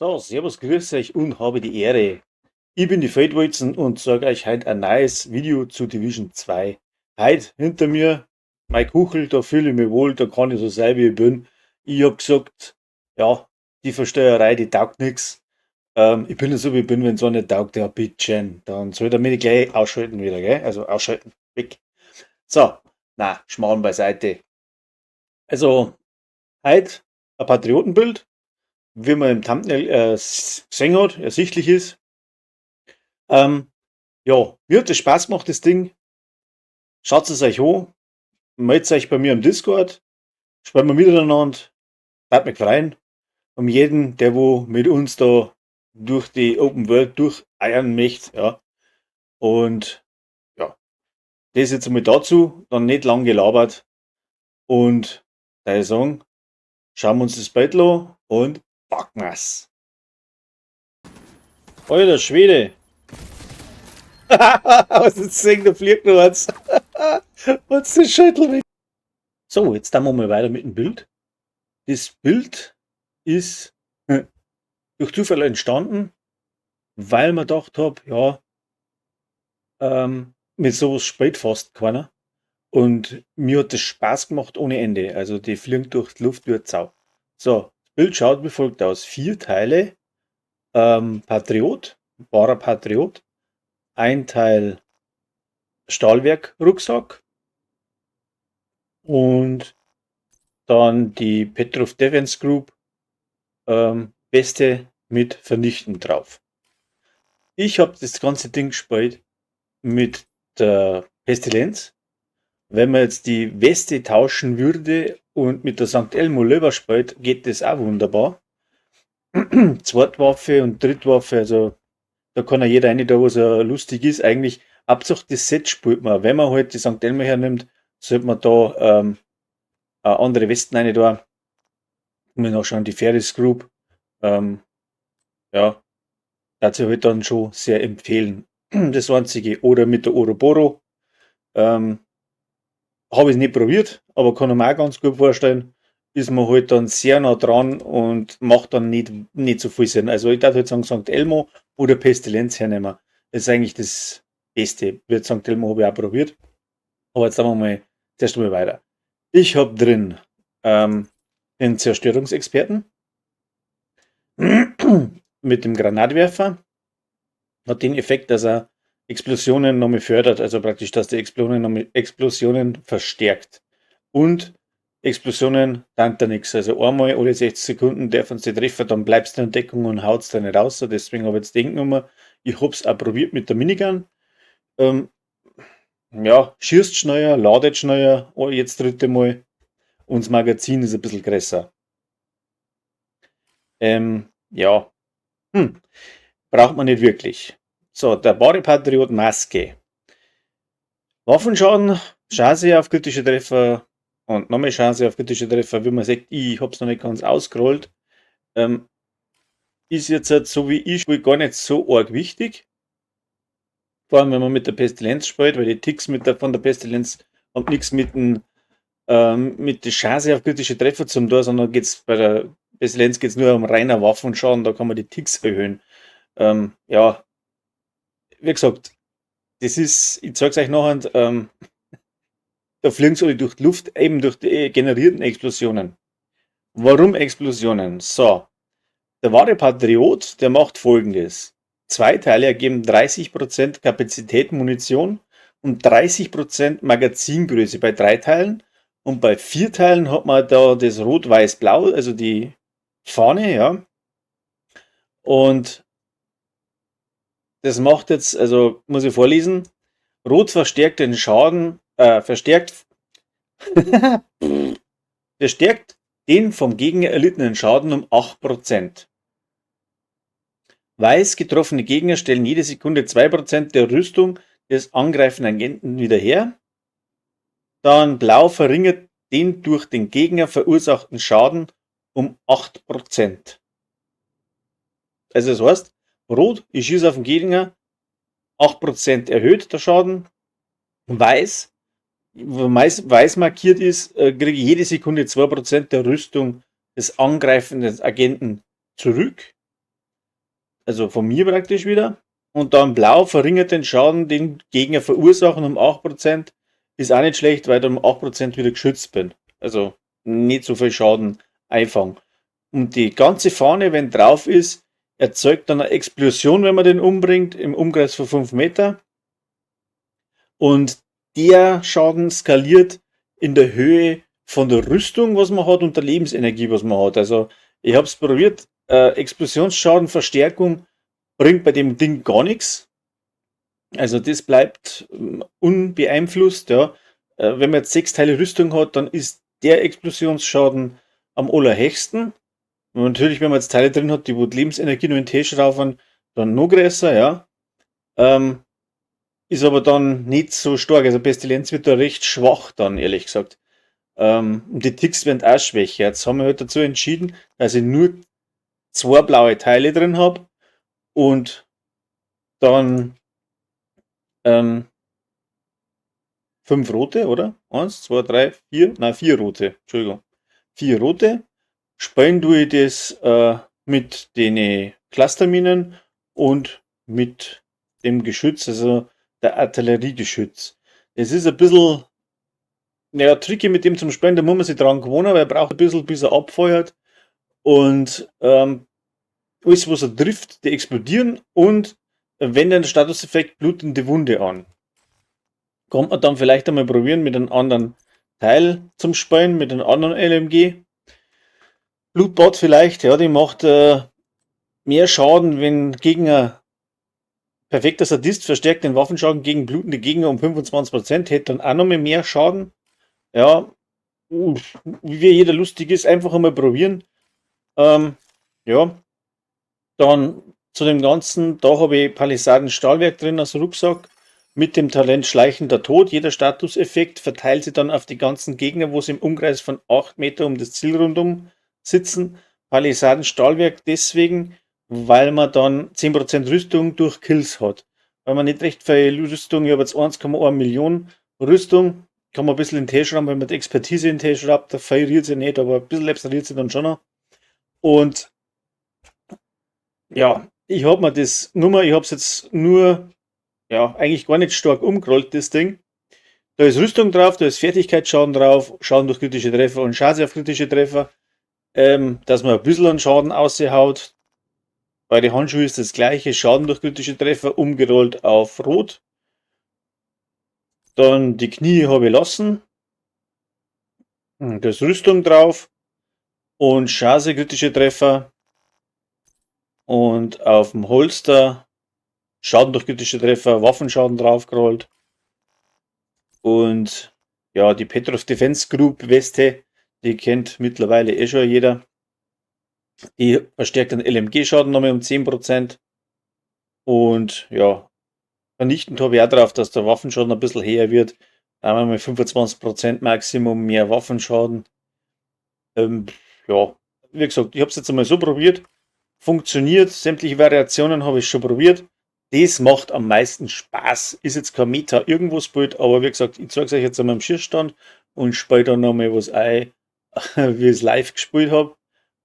So, servus, grüß euch und habe die Ehre. Ich bin die Feldwalzen und sage euch heute ein neues Video zu Division 2. Heute hinter mir mein Kuchel, da fühle ich mich wohl, da kann ich so sein, wie ich bin. Ich hab gesagt, ja, die Versteuerei, die taugt nix. Ich bin ja so, wie ich bin, wenn es auch nicht taugt, ja, bitteschön. Dann soll er mich gleich ausschalten wieder, gell? Also ausschalten, weg. So, na, Schmarrn beiseite. Also, heute ein Patriotenbild, wie man im Thumbnail gesehen hat, ersichtlich ist. Ähm, ja, mir hat das Spaß gemacht, das Ding. Schaut es euch an, meldet euch bei mir im Discord, spielen wir miteinander, bleibt mich freuen. Um jeden, der wo mit uns da durch die Open World durcheiern möchte, ja. Und ja, das jetzt einmal dazu, dann nicht lang gelabert. Und da ich sagen, schauen wir uns das Bild an und packen wir's. Alter Schwede! Was ist das Ding, da fliegt noch eins. Was ist das Schüttel weg? So, jetzt dann wir mal weiter mit dem Bild. Das Bild ist durch Zufall entstanden, weil man gedacht habe, ja, mit sowas spielt fast keiner. Und mir hat das Spaß gemacht ohne Ende. Also die fliegen durch die Luft wie eine Sau. So, das Bild schaut wie folgt aus. 4 Teile, Patriot, wahrer Patriot, ein Teil Stahlwerk-Rucksack und dann die Petrov Defense Group Weste mit Vernichten drauf. Ich habe das ganze Ding gespielt mit der Pestilenz. Wenn man jetzt die Weste tauschen würde und mit der St. Elmo Löwer spielt, geht das auch wunderbar. Zweitwaffe und Drittwaffe, also da kann ja jeder rein, da was er lustig ist. Eigentlich, Hauptsache das Set spielt man. Wenn man halt die St. Elmo hernimmt, sollte man da andere Westen rein da. Wir nachschauen, die Ferris Group. Ähm, ja, dazu halt dann schon sehr empfehlen. Das einzige. Oder mit der Oroboro. Ähm, Habe ich nicht probiert, aber kann ich mir auch ganz gut vorstellen. Ist man halt dann sehr nah dran und macht dann nicht so viel Sinn. Also ich würde halt sagen, St. Elmo oder Pestilenz hernehmen. Das ist eigentlich das Beste. Wird St. Elmo habe ich auch probiert. Aber jetzt sagen wir mal zuerst mal weiter. Ich habe drin den Zerstörungsexperten mit dem Granatwerfer. Hat den Effekt, dass er Explosionen nochmal fördert, also praktisch, dass die Explosionen verstärkt. Und Explosionen dankt da nichts. Also einmal alle 60 Sekunden dürfen sie treffen, dann bleibst du in Deckung und haut's da nicht raus. Deswegen habe ich jetzt den genommen. Ich habe es auch probiert mit der Minigun. Ähm, ja, schießt schneller, ladet schneller, oh, jetzt dritte Mal. Und das Magazin ist ein bisschen größer. Ja, braucht man nicht wirklich. So, der Body Patriot Maske. Waffenschaden, Chance auf kritische Treffer und nochmal Chance auf kritische Treffer, wie man sagt, ich habe es noch nicht ganz ausgerollt. Ist jetzt halt so wie ich spiele gar nicht so arg wichtig. Vor allem wenn man mit der Pestilenz spielt, weil die Ticks von der Pestilenz haben nichts mit der Chance auf kritische Treffer zum tun, sondern bei der Pestilenz geht es nur um reiner Waffenschaden, da kann man die Ticks erhöhen. Ja, wie gesagt, das ist, ich zeige es euch nachher, da fliegen sie alle durch die Luft, eben durch die generierten Explosionen. Warum Explosionen? So, der wahre Patriot, der macht folgendes. 2 Teile ergeben 30% Kapazität Munition und 30% Magazingröße bei 3 Teilen. Und bei 4 Teilen hat man da das Rot-Weiß-Blau, also die Fahne, ja. Und das macht jetzt, also muss ich vorlesen, Rot verstärkt den Schaden, verstärkt den vom Gegner erlittenen Schaden um 8%. Weiß getroffene Gegner stellen jede Sekunde 2% der Rüstung des angreifenden Agenten wieder her. Dann Blau verringert den durch den Gegner verursachten Schaden um 8%. Also das heißt, Rot, ich schieße auf den Gegner, 8% erhöht der Schaden. Weiß, weiß markiert ist, kriege ich jede Sekunde 2% der Rüstung des angreifenden Agenten zurück. also von mir praktisch wieder. Und dann blau verringert den Schaden, den Gegner verursachen um 8%. Ist auch nicht schlecht, weil ich dann um 8% wieder geschützt bin. Also nicht so viel Schaden einfangen. Und die ganze Fahne, wenn drauf ist, erzeugt dann eine Explosion, wenn man den umbringt, im Umkreis von 5 Meter. Und der Schaden skaliert in der Höhe von der Rüstung, was man hat, und der Lebensenergie, was man hat. Also ich habe es probiert, Explosionsschaden, Verstärkung bringt bei dem Ding gar nichts. Also das bleibt unbeeinflusst. Ja. Wenn man jetzt 6 Teile Rüstung hat, dann ist der Explosionsschaden am allerhöchsten. Und natürlich, wenn man jetzt Teile drin hat, die wo die Lebensenergie nur in T schrauben, dann noch größer, ja. Ähm, ist aber dann nicht so stark. Also Pestilenz wird da recht schwach dann, ehrlich gesagt. Und die Ticks werden auch schwächer. Jetzt haben wir halt dazu entschieden, dass ich nur 2 blaue Teile drin habe und dann 5 rote, oder? 1, 2, 3, 4, nein, 4 rote. Entschuldigung. 4 rote. Spielen tue ich das mit den Clusterminen und mit dem Geschütz, also der Artilleriegeschütz. Es ist ein bisschen tricky mit dem zum Spielen, da muss man sich dran gewöhnen, weil er braucht ein bisschen, bis er abfeuert. Und alles, was er trifft, die explodieren und wenn der Statuseffekt blutende Wunde an. Kommt man dann vielleicht einmal probieren mit einem anderen Teil zum Spielen, mit einem anderen LMG. Blutbad vielleicht, ja, die macht mehr Schaden, wenn Gegner perfekter Sadist verstärkt den Waffenschaden gegen blutende Gegner um 25%, hätte dann auch noch mehr Schaden. Ja, wie jeder lustig ist, einfach einmal probieren. Ja, dann zu dem Ganzen, da habe ich Palisaden Stahlwerk drin als Rucksack mit dem Talent Schleichender Tod. Jeder Statuseffekt verteilt sich dann auf die ganzen Gegner, wo sie im Umkreis von 8 Meter um das Ziel rundum sitzen. Palisaden Stahlwerk deswegen, weil man dann 10% Rüstung durch Kills hat. Weil man nicht recht viel Rüstung, ich habe jetzt 1,1 Millionen Rüstung, kann man ein bisschen in den Tee schrauben, wenn man die Expertise in den Tee schraubt, da verliert sie nicht, aber ein bisschen repariert sie dann schon noch. Und ja, ich habe mir das Nummer, ich habe es jetzt nur, ja, eigentlich gar nicht stark umgerollt, das Ding. Da ist Rüstung drauf, da ist Fertigkeitsschaden drauf, Schaden durch kritische Treffer und Chance auf kritische Treffer, dass man ein bisschen an Schaden aushaut. Bei den Handschuhen ist das gleiche, Schaden durch kritische Treffer umgerollt auf Rot. Dann die Knie habe ich lassen. Da ist Rüstung drauf und Chance kritische Treffer. Und auf dem Holster Schaden durch kritische Treffer, Waffenschaden draufgerollt. Und ja, die Petrov Defense Group Weste, die kennt mittlerweile eh schon jeder. Die verstärkt den LMG-Schaden nochmal um 10%. Und ja, vernichtend habe ich auch drauf, dass der Waffenschaden ein bisschen höher wird. Da haben wir mal 25% Maximum mehr Waffenschaden. Ja, wie gesagt, ich habe es jetzt einmal so probiert. Funktioniert, sämtliche Variationen habe ich schon probiert. Das macht am meisten Spaß. Ist jetzt kein Meta irgendwo spielt, aber wie gesagt, ich zeige es euch jetzt an meinem Schießstand und spiele dann nochmal was ein, wie ich es live gespielt habe.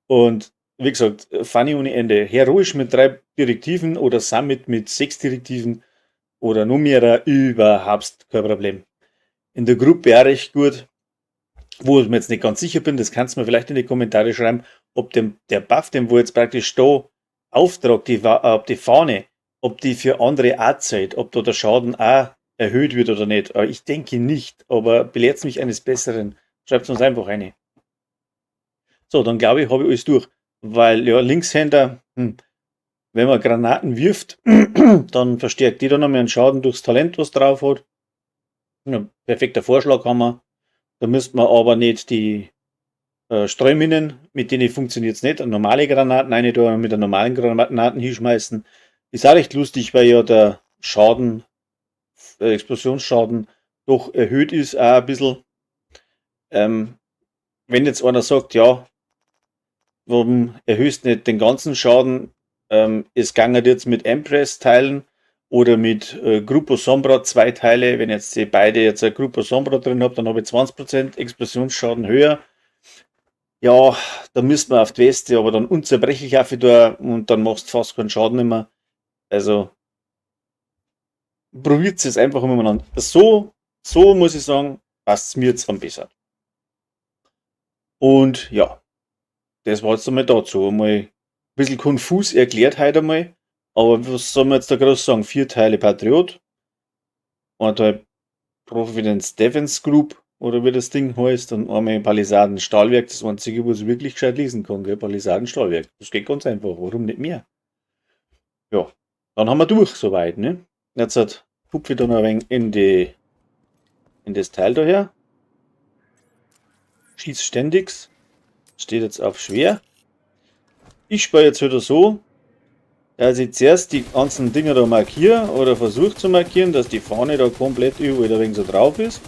Und wie gesagt, funny ohne Ende. Heroisch mit 3 Direktiven oder Summit mit 6 Direktiven oder nur mehr, überhaupt kein Problem. In der Gruppe auch recht gut. Wo ich mir jetzt nicht ganz sicher bin, das kannst du mir vielleicht in die Kommentare schreiben, ob der Buff, den wo jetzt praktisch da auftragt, ob die Fahne, ob die für andere auch zählt, ob da der Schaden auch erhöht wird oder nicht. Aber ich denke nicht, aber belehrt mich eines Besseren. Schreibt es uns einfach rein. So, dann glaube ich, habe ich alles durch. Weil, ja, Linkshänder, wenn man Granaten wirft, dann verstärkt die dann nochmal einen Schaden durchs Talent, was drauf hat. Ja, perfekter Vorschlaghammer. Da müsste man aber nicht die Streuminen, mit denen funktioniert es nicht. Normale Granaten rein da mit einem normalen Granaten hinschmeißen. Ist auch recht lustig, weil ja der Schaden, Explosionsschaden doch erhöht ist, auch ein bisschen. Wenn jetzt einer sagt, ja, warum erhöhst du nicht den ganzen Schaden? Es gangert jetzt mit Empress-Teilen oder mit Gruppo Sombra 2 Teile. Wenn jetzt die beide jetzt ein Gruppo Sombra drin habe, dann habe ich 20% Explosionsschaden höher. Ja, da müsste man auf die Weste, aber dann unzerbrechlich auf da und dann machst du fast keinen Schaden mehr. Also probiert es einfach umeinander. So muss ich sagen, passt es mir jetzt am besten. Und ja, das war jetzt einmal dazu. Einmal ein bisschen konfus erklärt heute einmal. Aber was soll man jetzt da groß sagen? 4 Teile Patriot, ein Teil Providence Defense Group oder wie das Ding heißt, und einmal Palisaden Stahlwerk, das einzige, was ich wirklich gescheit lesen kann, gell? Palisaden Stahlwerk. Das geht ganz einfach. Warum nicht mehr? Ja, dann haben wir durch soweit, ne? Jetzt hupfe ich dann ein wenig in das Teil daher. Schieß ständig. Steht jetzt auf schwer. Ich spiele jetzt wieder so, dass ich zuerst die ganzen Dinger da markiere oder versuche zu markieren, dass die Fahne da komplett überall ein wenig so drauf ist.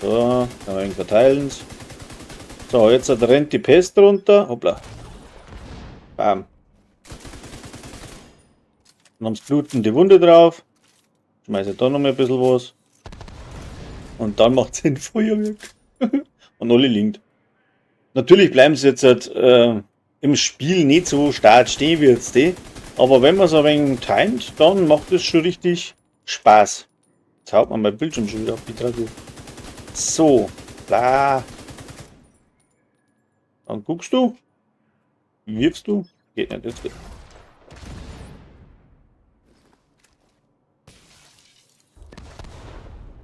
So, ein wenig verteilen. So, jetzt rennt die Pest runter. Hoppla. Bam. Dann haben sie blutende Wunde drauf. Schmeiße da noch mal ein bisschen was. Und dann macht es ein Feuerwerk. Und alle liegt. Natürlich bleiben sie jetzt im Spiel nicht so stark stehen wie jetzt die. Aber wenn man es ein wenig timet, dann macht es schon richtig Spaß. Jetzt haut man mein Bildschirm schon wieder auf die Trage. So, da. Dann guckst du, wirfst du. Geht nicht, jetzt geht.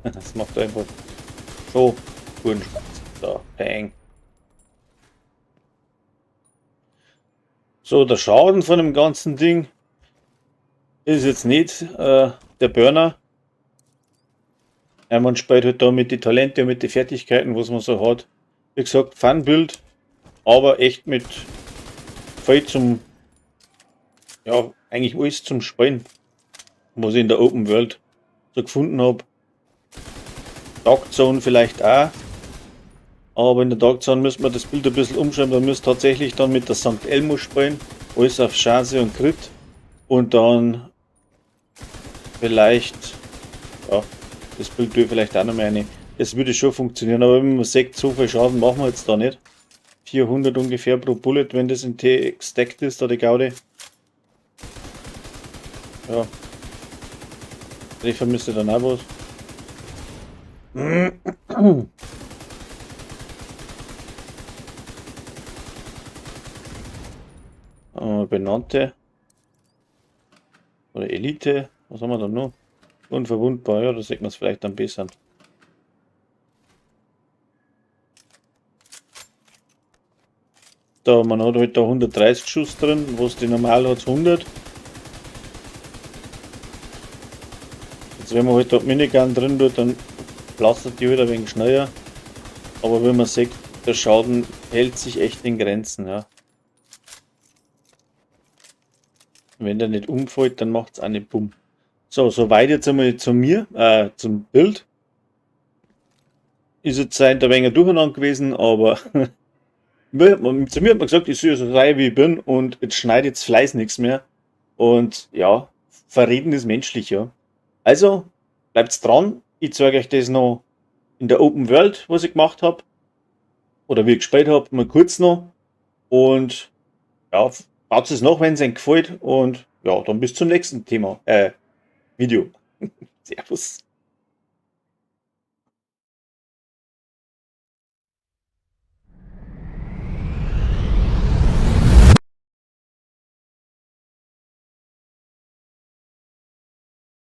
Das macht einfach so guten Spaß. So, bang. So, der Schaden von dem ganzen Ding ist jetzt nicht der Burner. Man spielt halt da mit den Talenten und mit den Fertigkeiten, was man so hat. Wie gesagt, Fun-Bild, aber echt mit viel zum, ja, eigentlich alles zum Spielen, was ich in der Open World so gefunden habe. Dark Zone vielleicht auch, aber in der Dark Zone müssen wir das Bild ein bisschen umschreiben, da müsst tatsächlich dann mit der St. Elmo spielen, alles auf Chance und Crit und dann vielleicht, ja, das Bild tue ich vielleicht auch noch mal eine. Es würde schon funktionieren, aber wenn man sagt, so viel Schaden machen wir jetzt da nicht. 400 ungefähr pro Bullet, wenn das in T gestackt ist, da die Gaude. Ja. Treffer müsste dann auch was. Benannte. Oder Elite. Was haben wir da noch? Unverwundbar, ja, da sieht man es vielleicht am besten. Da, man hat halt da 130 Schuss drin, was die normal hat 100. Jetzt wenn man halt da Minigun drin tut, dann blastet die halt ein wenig schneller. Aber wenn man sieht, der Schaden hält sich echt in Grenzen, ja. Wenn der nicht umfällt, dann macht es auch nicht bumm. So, soweit jetzt einmal zu mir, zum Bild. Ist jetzt ein wenig durcheinander gewesen, aber zu mir hat man gesagt, ich soll so sein, wie ich bin, und jetzt schneidet jetzt Fleiß nichts mehr. Und ja, verreden ist menschlich, ja. Also, bleibt's dran. Ich zeige euch das noch in der Open World, was ich gemacht habe. Oder wie ich gespielt habe, mal kurz noch. Und ja, baut es noch, wenn es euch gefällt. Und ja, dann bis zum nächsten Thema, Video. Servus.